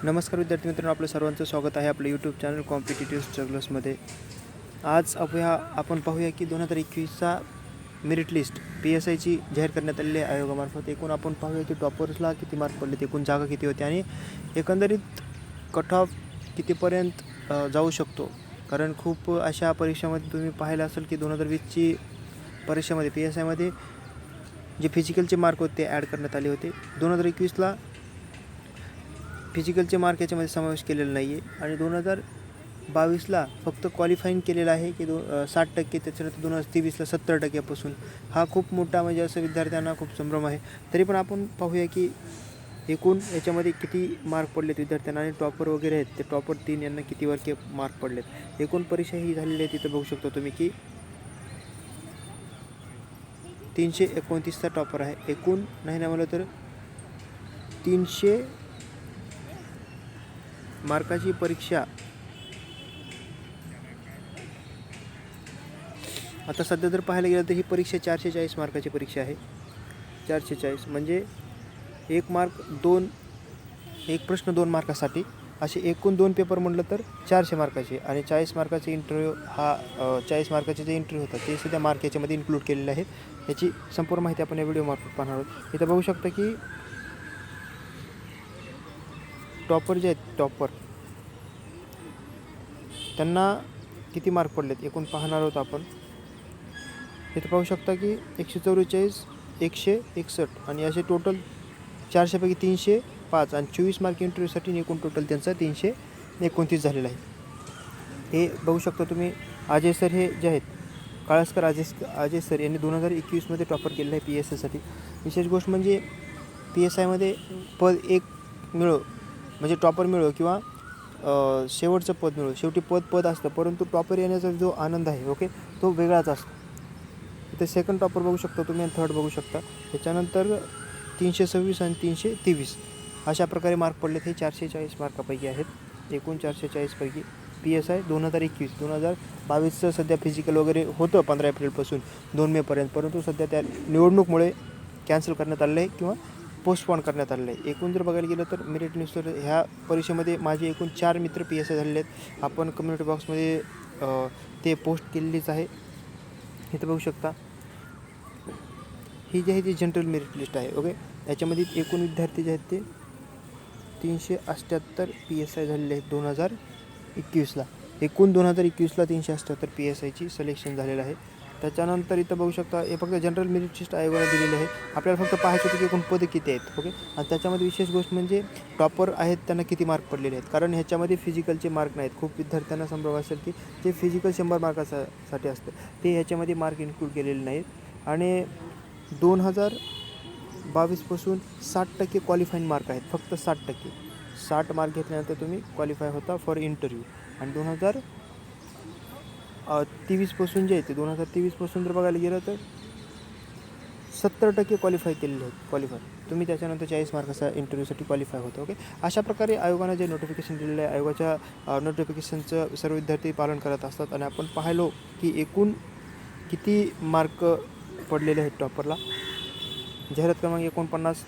नमस्कार विद्यार्थी मित्रांनो, आपलं सर्वांचं स्वागत आहे आपलं यूट्यूब चॅनल कॉम्पिटिटिव्ह स्ट्रगल्समध्ये. आज आपण पाहूया की 2021चा मेरिट लिस्ट PSIची जाहीर करण्यात आलेली आहे आयोगामार्फत. एकूण आपण पाहूया की टॉपर्सला किती मार्क पडले, एकूण जागा किती होत्या आणि एकंदरीत कट ऑफ कितीपर्यंत जाऊ शकतो. कारण खूप अशा परीक्षामध्ये तुम्ही पाहिलं असेल की 2020ची परीक्षेमध्ये PSIमध्ये जे फिजिकलचे मार्क होते ते ॲड करण्यात आले होते. 2021ला फिजिकलचे मार्क याच्यामध्ये समावेश केलेला नाही आहे आणि 2022ला फक्त क्वालिफाईंग केलेलं आहे की 60%. त्याच्यानंतर 2023ला 70%पासून हा खूप मोठा म्हणजे असं विद्यार्थ्यांना खूप संभ्रम आहे. तरी पण आपण पाहूया की एकूण याच्यामध्ये किती मार्क पडलेत विद्यार्थ्यांना आणि टॉपर वगैरे आहेत ते टॉपर 3 यांना किती वर्के मार्क पडलेत. एकूण परीक्षा ही झालेली आहे. तिथं बघू शकतो तुम्ही की 329चा टॉपर आहे. एकूण नाही म्हणलं तर 300 मार्काची परीक्षा आता सध्या जर पाहायला गेलं तर ही परीक्षा 440 मार्काची परीक्षा आहे. 440 म्हणजे एक प्रश्न 2 मार्कासाठी असे एकूण 2 पेपर म्हटलं तर 400 मार्काचे आणि 40 मार्काचे इंटरव्ह्यू हा 40 मार्काचे जे इंटरव्ह्यू होतात ते सुद्धा मार्क याच्यामध्ये इन्क्लूड केलेले आहेत. याची संपूर्ण माहिती आपण या व्हिडिओ मार्फत पाहणार आहोत. इथं बघू शकता की टॉपर जे आहेत त्यांना किती मार्क पडलेत एकूण पाहणार आहोत आपण. इथं पाहू शकता की 144, 161 आणि असे टोटल 400पैकी 305 आणि 24 मार्क इंटरव्ह्यूसाठी एकूण टोटल त्यांचा 329 झालेला आहे. हे बघू शकता तुम्ही. अजय सर हे जे आहेत काळस्कर अजय सर यांनी 2021मध्ये टॉपर केलेलं आहे PSIसाठी. विशेष गोष्ट म्हणजे PSIमध्ये पद एक मिळो म्हणजे टॉपर मिळो किंवा शेवटचं पद मिळो, शेवटी पद असतं, परंतु टॉपर येण्याचा जो आनंद आहे ओके तो वेगळाच असतो. इथे सेकंड टॉपर बघू शकता तुम्ही आणि थर्ड बघू शकता. त्याच्यानंतर 326 आणि 323 अशा प्रकारे मार्क पडलेत. हे 440 मार्कापैकी आहेत. एकूण 440पैकी PSI 2021 2022चं सध्या फिजिकल वगैरे होतं 15 एप्रिलपासून 2 मेपर्यंत, परंतु सध्या त्या निवडणूकमुळे कॅन्सल करण्यात आलेलं आहे किंवा पोस्टपोन करण्यात आलेलं आहे. एकूण जर बघायला गेलं तर मेरिट लिस्टवर ह्या परीक्षेमध्ये माझे एकूण 4 मित्र PSI झालेले आहेत. आपण कम्युनिटी बॉक्समध्ये ते पोस्ट केलेलीच आहे. इथं बघू शकता ही जी आहे ती जनरल मेरिट लिस्ट आहे ओके. याच्यामध्ये एकूण विद्यार्थी जे आहेत ते 378 PSI झालेले आहेत 2021ला. एकूण 2021ला 378 PSIची सिलेक्शन झालेलं आहे. त्याच्यानंतर इथं बघू शकता हे फक्त जनरल मेरिट लिस्ट आयोगाने दिलेली आहे. आपल्याला फक्त पाहायचं होतं की एकूण पदं किती आहेत ओके. आणि त्याच्यामध्ये विशेष गोष्ट म्हणजे टॉपर आहेत त्यांना किती मार्क पडलेले आहेत, कारण ह्याच्यामध्ये फिजिकलचे मार्क नाहीत. खूप विद्यार्थ्यांना संभ्रम असेल की जे फिजिकल 100 मार्कासाठी असतं ते ह्याच्यामध्ये मार्क इन्क्लूड केलेले नाहीत. आणि 2022पासून 60% क्वालिफाईंग मार्क आहेत, फक्त 60%. 60 मार्क घेतल्यानंतर तुम्ही क्वालिफाय होता फॉर इंटरव्ह्यू. आणि 2023पासून जे आहे ते 2023पासून जर बघायला गेलं तर 70% क्वालिफाय केलेले आहेत. तुम्ही त्याच्यानंतर 40 मार्काचा इंटरव्ह्यूसाठी क्वालिफाय होतं ओके. अशा प्रकारे आयोगानं जे नोटिफिकेशन दिलेलं आहे आयोगाच्या नोटिफिकेशनचं सर्व विद्यार्थी पालन करत असतात. आणि आपण पाहिलो की एकूण किती मार्क पडलेले आहेत टॉपरला. जाहिरात क्रमांक 49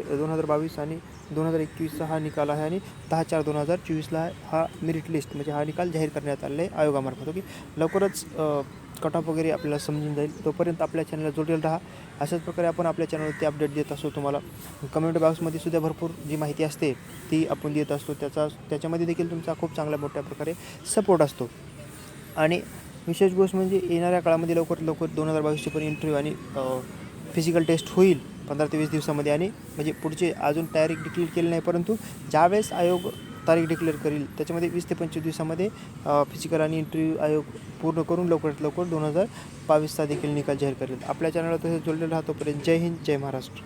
2022 आणि 2021चा हा निकाल आहे आणि 10/4/2024ला हा मेरिट लिस्ट म्हणजे हा निकाल जाहीर करण्यात आलेला आहे आयोगामार्फत ओके. लवकरच कट ऑफ वगैरे आपल्याला समजून जाईल. तोपर्यंत आपल्या चॅनलला जोडेल राहा. अशाच प्रकारे आपण आपल्या चॅनलवरती अपडेट देत असतो. तुम्हाला कम्युनिटी बॉक्समध्ये सुद्धा भरपूर जी माहिती असते ती आपण देत असतो. त्याच्यामध्ये देखील तुमचा खूप चांगल्या मोठ्या प्रकारे सपोर्ट असतो. आणि विशेष गोष्ट म्हणजे येणाऱ्या काळामध्ये लवकर 2022ची पण इंटरव्ह्यू आणि फिजिकल टेस्ट होईल 15 ते 20 दिवसामध्ये. आणि म्हणजे पुढचे अजून तारीख डिक्लेअर केली नाही, परंतु ज्यावेळेस आयोग तारीख डिक्लेअर करेल त्याच्यामध्ये 20 ते 25 दिवसामध्ये फिजिकल आणि इंटरव्ह्यू आयोग पूर्ण करून लवकरात लवकर 2022चा देखील निकाल जाहीर करेल. आपल्या चॅनलला तसेच जोडलेला राहतो. पर्यंत जय हिंद, जय महाराष्ट्र.